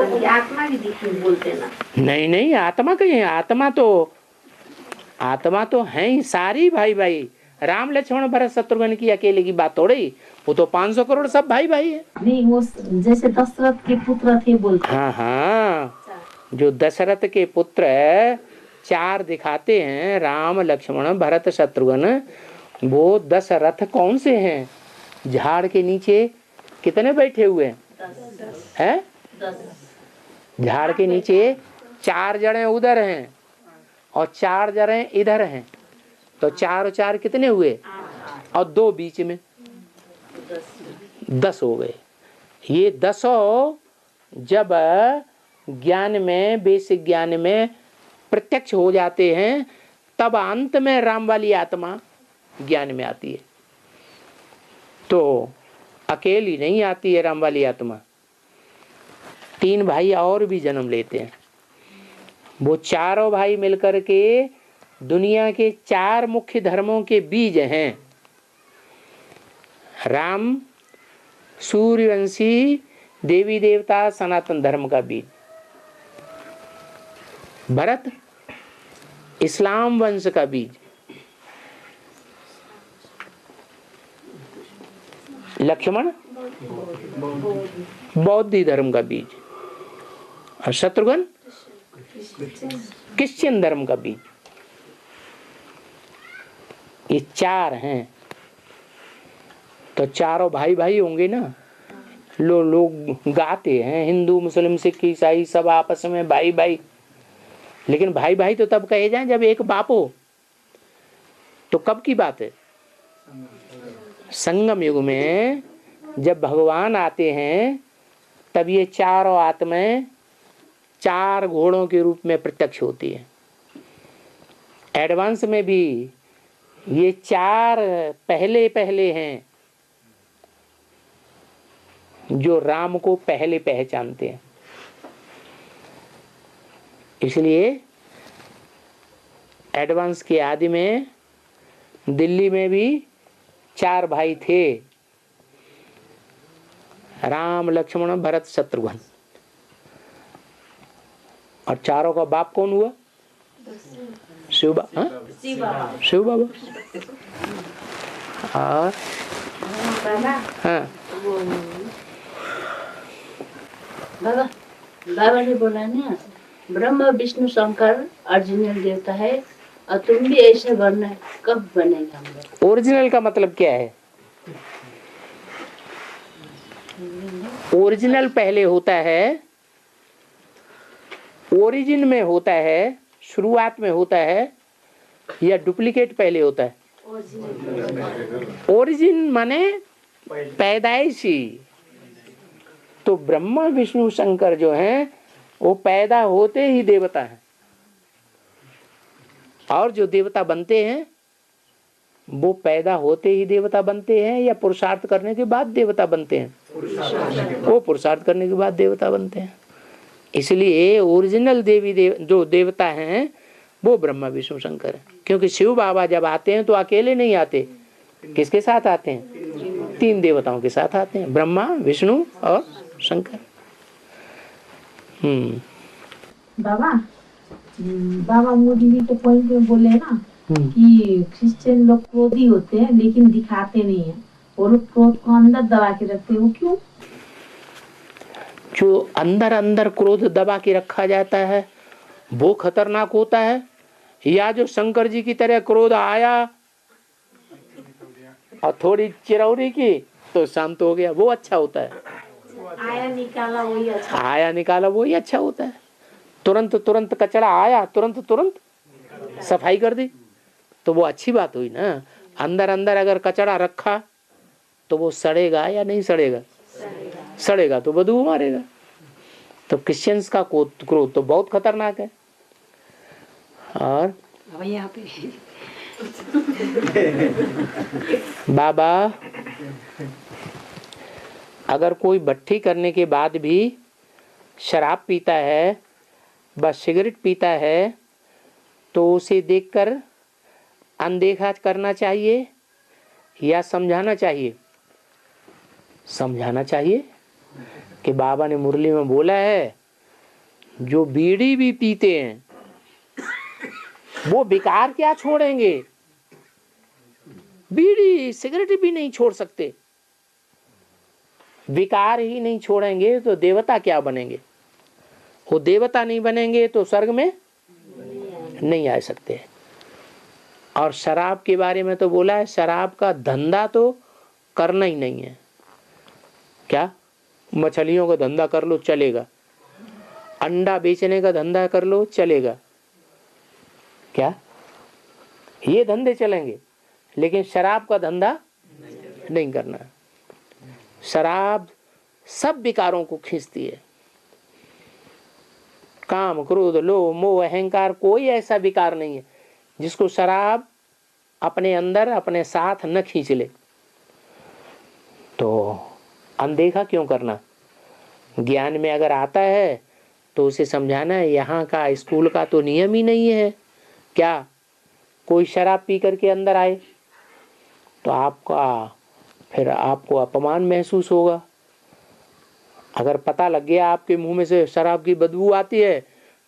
आत्मा भी दिखी बोलते ना। नहीं नहीं, आत्मा कहीं है? आत्मा तो है ही सारी भाई भाई। राम लक्ष्मण भरत शत्रुघ्न की अकेले की बात थोड़ी, वो तो 500 करोड़ सब भाई भाई है। नहीं, वो जैसे दशरथ के पुत्र थे बोलते। हाँ हाँ, जो दशरथ के पुत्र 4 दिखाते हैं, राम लक्ष्मण भरत शत्रुघ्न, वो 10 रथ कौन से हैं? झाड़ के नीचे कितने बैठे हुए हैं? झाड़ के नीचे 4 जने उधर हैं और 4 जने इधर हैं, तो 4 और 4 कितने हुए? और 2 बीच में, 10 हो गए। ये 10 जब ज्ञान में, बेसिक ज्ञान में प्रत्यक्ष हो जाते हैं, तब अंत में राम वाली आत्मा ज्ञान में आती है। तो अकेली नहीं आती है राम वाली आत्मा, 3 भाई और भी जन्म लेते हैं। वो चारों भाई मिलकर के दुनिया के 4 मुख्य धर्मों के बीज हैं। राम सूर्यवंशी देवी देवता सनातन धर्म का बीज, भरत इस्लाम वंश का बीज, लक्ष्मण बौद्ध धर्म का बीज, और शत्रुघ्न क्रिश्चियन धर्म का बीज। ये 4 हैं, तो चारों भाई भाई होंगे ना। लोग गाते हैं, हिंदू मुस्लिम सिख ईसाई सब आपस में भाई भाई, लेकिन भाई भाई तो तब कहे जाए जब एक बाप हो। तो कब की बात है? संगम युग में जब भगवान आते हैं, तब ये चारों आत्माएं 4 घोड़ों के रूप में प्रत्यक्ष होती है। एडवांस में भी ये 4 पहले पहले हैं जो राम को पहले पहचानते हैं। इसलिए एडवांस के आदि में दिल्ली में भी 4 भाई थे, राम लक्ष्मण भरत शत्रुघ्न, और चारों का बाप कौन हुआ? शिव बाबा। और हाँ, बाबा ने बोला ना, ब्रह्मा विष्णु शंकर ओरिजिनल देवता है, और तुम भी ऐसा बनना है, कब बनेगा हम लोग? ओरिजिनल का मतलब क्या है? ओरिजिनल पहले होता है, ओरिजिन में होता है, शुरुआत में होता है, या डुप्लीकेट पहले होता है? ओरिजिन माने पैदाइशी। तो ब्रह्मा विष्णु शंकर जो हैं वो पैदा होते ही देवता हैं, और जो देवता बनते हैं वो पैदा होते ही देवता बनते हैं या पुरुषार्थ करने के बाद देवता बनते हैं? वो पुरुषार्थ करने के बाद देवता बनते हैं। इसलिए ओरिजिनल जो देवता हैं वो ब्रह्मा विष्णु शंकर है। क्योंकि शिव बाबा जब आते हैं तो अकेले नहीं आते, किसके साथ आते हैं? 3 देवताओं के साथ आते हैं, ब्रह्मा विष्णु और शंकर। बाबा मोदी जी के पॉइंट में बोले ना कि क्रिश्चियन लोग क्रोधी होते हैं लेकिन दिखाते नहीं है, और क्रोध को अंदर दबा के रखते हैं। वो क्यों? जो अंदर अंदर क्रोध दबा के रखा जाता है वो खतरनाक होता है, या जो शंकर जी की तरह क्रोध आया और थोड़ी चिरौरी की तो शांत हो गया, वो अच्छा होता है? आया निकाला वही अच्छा। आया निकाला वही अच्छा होता है। तुरंत तुरंत कचरा आया, तुरंत तुरंत सफाई कर दी, तो वो अच्छी बात हुई ना। अंदर अंदर अगर कचरा रखा तो वो सड़ेगा या नहीं सड़ेगा? सड़ेगा तो बदबू मारेगा। तो क्रिश्चियंस का क्रोध तो बहुत खतरनाक है। और यहाँ पे बाबा, अगर कोई भट्ठी करने के बाद भी शराब पीता है, बस सिगरेट पीता है, तो उसे देखकर अनदेखा करना चाहिए या समझाना चाहिए? समझाना चाहिए कि बाबा ने मुरली में बोला है जो बीड़ी भी पीते हैं वो विकार क्या छोड़ेंगे, बीड़ी सिगरेट भी नहीं छोड़ सकते। विकार ही नहीं छोड़ेंगे तो देवता क्या बनेंगे? वो देवता नहीं बनेंगे तो स्वर्ग में नहीं आ सकते। और शराब के बारे में तो बोला है, शराब का धंधा तो करना ही नहीं है। क्या? मछलियों का धंधा कर लो चलेगा, अंडा बेचने का धंधा कर लो चलेगा, क्या ये धंधे चलेंगे, लेकिन शराब का धंधा नहीं करना। शराब सब विकारों को खींचती है। काम, क्रोध, लोभ, मोह, अहंकार, कोई ऐसा विकार नहीं है जिसको शराब अपने अंदर अपने साथ न खींच ले। तो अनदेखा क्यों करना? ज्ञान में अगर आता है तो उसे समझाना है, यहाँ का स्कूल का तो नियम ही नहीं है। क्या कोई शराब पी करके अंदर आए तो फिर आपको अपमान महसूस होगा। अगर पता लग गया आपके मुंह में से शराब की बदबू आती है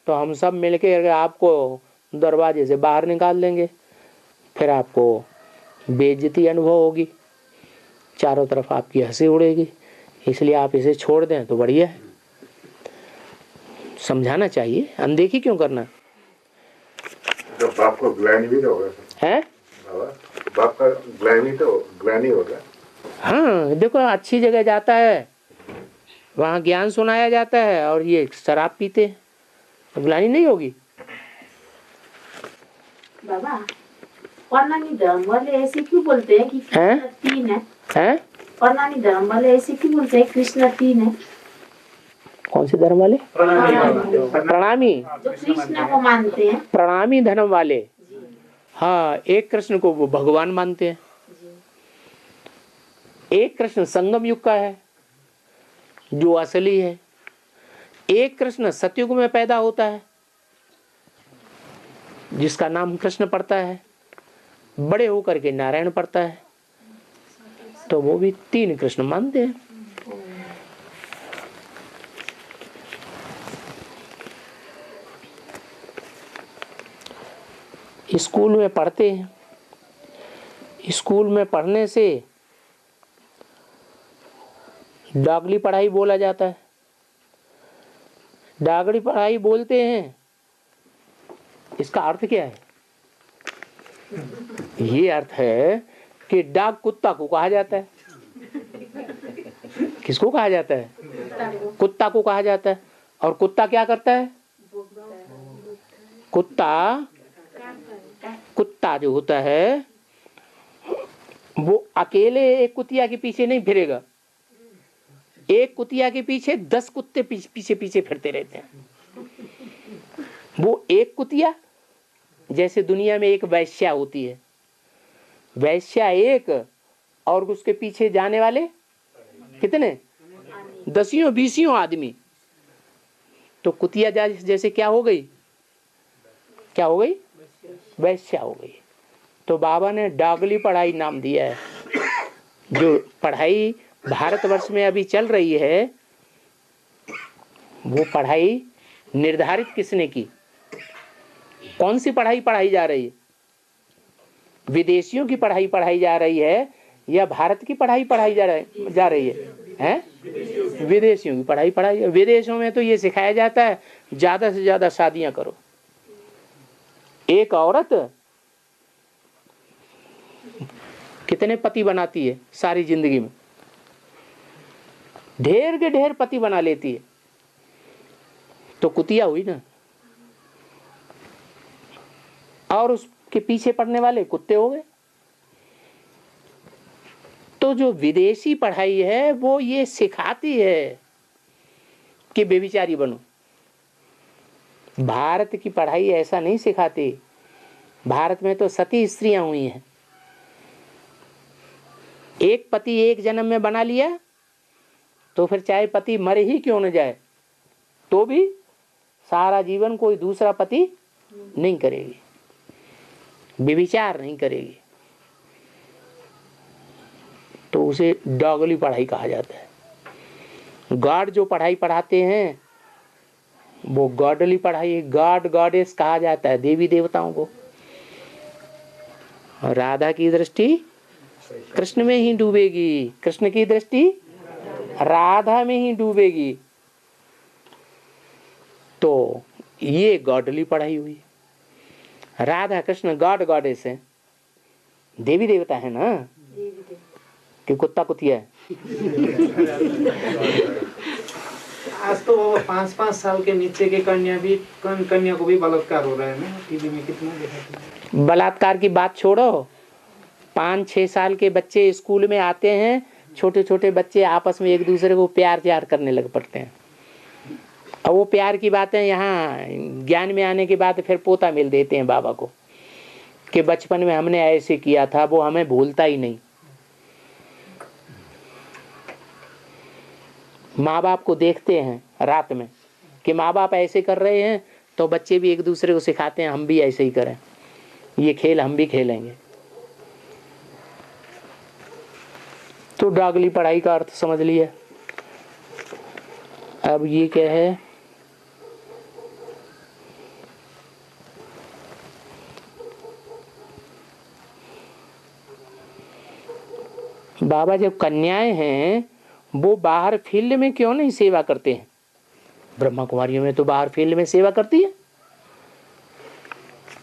तो हम सब मिलकर आपको दरवाजे से बाहर निकाल देंगे, फिर आपको बेइज्जती अनुभव होगी, चारों तरफ आपकी हंसी उड़ेगी। इसलिए आप इसे छोड़ दें तो बढ़िया है। समझाना चाहिए, अनदेखी क्यों करना? तो बाप को ग्लानि भी तो होगा है, बाप का ग्लानि होगा। हाँ देखो, अच्छी जगह जाता है वहाँ ज्ञान सुनाया जाता है और ये शराब पीते हैं तो ग्लानि नहीं होगी? बाबा, परनामी धर्म वाले ऐसे क्यों बोलते हैं कि कृष्ण तीन है? हैं? परनामी धर्म वाले ऐसे क्यों बोलते हैं कृष्ण तीन है? कौन से धर्म वाले? प्रणामी, जो कृष्ण को मानते हैं। प्रणामी धर्म वाले, हाँ, एक कृष्ण को वो भगवान मानते हैं। एक कृष्ण संगम युग का है जो असली है, एक कृष्ण सतयुग में पैदा होता है जिसका नाम कृष्ण पड़ता है, बड़े होकर के नारायण पड़ता है। तो वो भी तीन कृष्ण मानते हैं। स्कूल में पढ़ते हैं, स्कूल में पढ़ने से डागली पढ़ाई बोला जाता है। डागली पढ़ाई बोलते हैं, इसका अर्थ क्या है? ये अर्थ है कि डाग कुत्ता को कहा जाता है। किसको कहा जाता है? कुत्ता को कहा जाता है। और कुत्ता क्या करता है? कुत्ता जो होता है वो अकेले एक कुतिया के पीछे नहीं फिरेगा, एक कुतिया के पीछे 10 कुत्ते पीछे पीछे फिरते रहते हैं। वो एक कुतिया, जैसे दुनिया में एक वैश्या होती है, वैश्या एक और उसके पीछे जाने वाले कितने? 10-20 आदमी। तो कुतिया जैसे क्या हो गई? क्या हो गई? वैश्या हो गई। तो बाबा ने डागली पढ़ाई नाम दिया है। जो पढ़ाई भारतवर्ष में अभी चल रही है वो पढ़ाई निर्धारित किसने की? कौन सी पढ़ाई पढ़ाई जा रही है? विदेशियों की पढ़ाई पढ़ाई जा रही है या भारत की पढ़ाई पढ़ाई जा रही है? विदेशियों की पढ़ाई पढ़ाई। विदेशों में तो ये सिखाया जाता है ज्यादा से ज्यादा शादियां करो। एक औरत कितने पति बनाती है सारी जिंदगी में? ढेर के ढेर पति बना लेती है। तो कुतिया हुई ना, और उसके पीछे पड़ने वाले कुत्ते हो गए। तो जो विदेशी पढ़ाई है वो ये सिखाती है कि बेविचारी बनो। भारत की पढ़ाई ऐसा नहीं सिखाती। भारत में तो सती स्त्रियां हुई हैं। एक पति एक जन्म में बना लिया तो फिर चाहे पति मरे ही क्यों न जाए तो भी सारा जीवन कोई दूसरा पति नहीं करेगी, व्यभिचार नहीं करेगी। तो उसे डॉगली पढ़ाई कहा जाता है। गार्ड जो पढ़ाई पढ़ाते हैं वो गॉडली पढ़ाई, गॉड गॉडेस कहा जाता है देवी देवताओं को। राधा की दृष्टि कृष्ण में ही डूबेगी, कृष्ण की दृष्टि राधा में ही डूबेगी। तो ये गॉडली पढ़ाई हुई। राधा कृष्ण गॉड गॉडेस है, देवी देवता है ना, कि कुत्ता कुतिया है। आज तो 5-5 साल के नीचे के कन्या को भी बलात्कार हो रहा है ना, टीवी में कितना देखा। बलात्कार की बात छोड़ो, 5-6 साल के बच्चे स्कूल में आते हैं, छोटे छोटे बच्चे आपस में एक दूसरे को प्यार करने लग पड़ते हैं। अब वो प्यार की बातें यहाँ ज्ञान में आने के बाद फिर पोता मिल देते हैं बाबा को कि बचपन में हमने ऐसे किया था, वो हमें भूलता ही नहीं। माँ बाप को देखते हैं रात में कि माँ बाप ऐसे कर रहे हैं, तो बच्चे भी एक दूसरे को सिखाते हैं हम भी ऐसे ही करें, ये खेल हम भी खेलेंगे। तो डागली पढ़ाई का अर्थ समझ लिया। अब ये क्या है, बाबा जब कन्याएं हैं वो बाहर फील्ड में क्यों नहीं सेवा करते हैं? ब्रह्मा कुमारियों में तो बाहर फील्ड में सेवा करती है,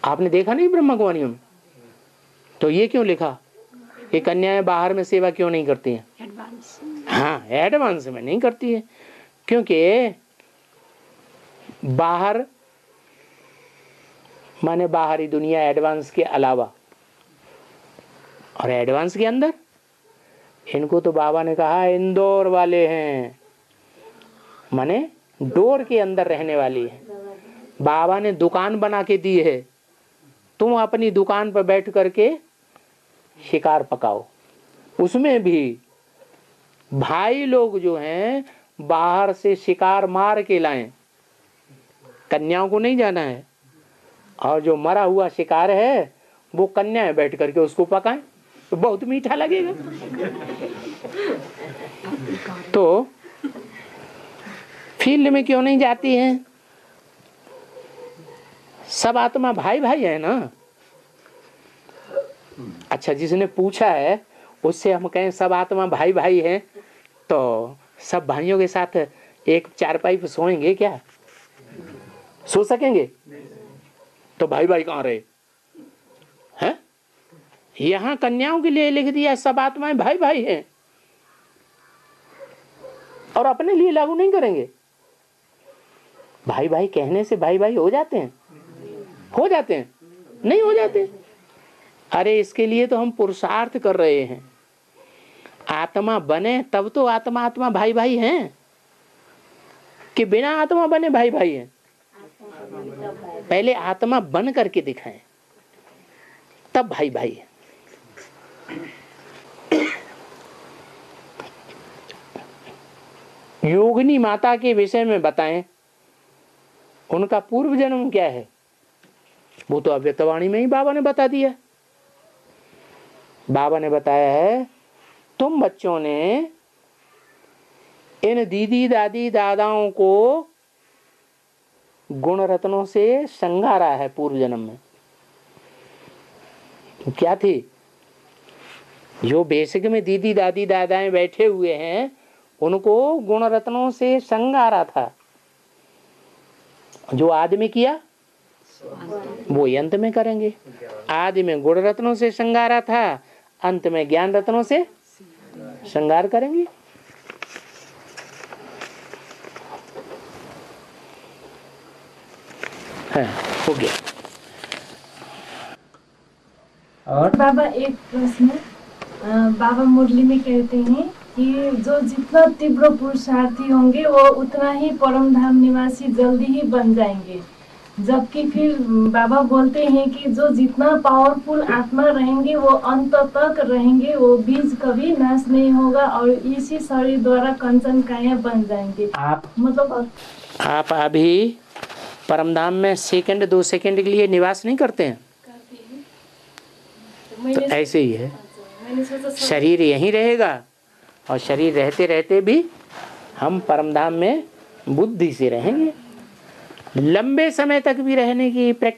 आपने देखा नहीं ब्रह्मा कुमारियों में? तो ये क्यों लिखा कि कन्याएं बाहर में सेवा क्यों नहीं करती हैं? हाँ, एडवांस में नहीं करती है, क्योंकि बाहर माने बाहरी दुनिया एडवांस के अलावा, और एडवांस के अंदर इनको तो बाबा ने कहा इंदौर वाले हैं, माने डोर के अंदर रहने वाली है। बाबा ने दुकान बना के दी है, तुम अपनी दुकान पर बैठ करके शिकार पकाओ। उसमें भी भाई लोग जो हैं बाहर से शिकार मार के लाएं, कन्याओं को नहीं जाना है, और जो मरा हुआ शिकार है वो कन्याएं बैठ करके उसको पकाएं तो बहुत मीठा लगेगा। तो फील्ड में क्यों नहीं जाती हैं? सब आत्मा भाई भाई है ना। अच्छा, जिसने पूछा है उससे हम कहें सब आत्मा भाई भाई हैं, तो सब भाइयों के साथ एक चारपाई पे सोएंगे क्या? सो सकेंगे? तो भाई भाई कहाँ रहे हैं? यहाँ कन्याओं के लिए लिख दिया सब आत्माएं भाई भाई हैं, और अपने लिए लागू नहीं करेंगे। भाई भाई कहने से भाई भाई हो जाते हैं? हो जाते हैं? नहीं हो जाते। अरे इसके लिए तो हम पुरुषार्थ कर रहे हैं, आत्मा बने तब तो आत्मा आत्मा भाई भाई हैं, कि बिना आत्मा बने भाई भाई हैं। पहले आत्मा बन करके दिखाएं, तब भाई भाई है। योगिनी माता के विषय में बताएं, उनका पूर्व जन्म क्या है? वो तो अव्यक्तवाणी में ही बाबा ने बता दिया। बाबा ने बताया है, तुम बच्चों ने इन दीदी दादी दादाओं को गुण रत्नों से श्रृंगारा है पूर्व जन्म में। क्या थी? जो बेसिक में दीदी दादी दादाएं बैठे हुए हैं उनको गुण रत्नों से श्रृंगारा था। जो आदि में किया वो अंत में करेंगे। आदि में गुण रत्नों से श्रृंगारा था, अंत में ज्ञान रत्नों से श्रृंगार करेंगे। हो गया। और बाबा एक प्रश्न, बाबा मुरली में कहते हैं कि जो जितना तीव्र पुरुषार्थी होंगे वो उतना ही परम धाम निवासी जल्दी ही बन जाएंगे, जबकि फिर बाबा बोलते हैं कि जो जितना पावरफुल आत्मा रहेंगे वो अंत तक रहेंगे, वो बीज कभी नाश नहीं होगा और इसी शरीर द्वारा कंचन काया बन जाएंगे। मतलब आप अभी परमधाम में सेकंड 2 सेकंड के लिए निवास नहीं करते हैं, तो ऐसे ही है। शरीर यहीं रहेगा और शरीर रहते रहते भी हम परमधाम में बुद्धि से रहेंगे। लंबे समय तक भी रहने की प्रैक्टिस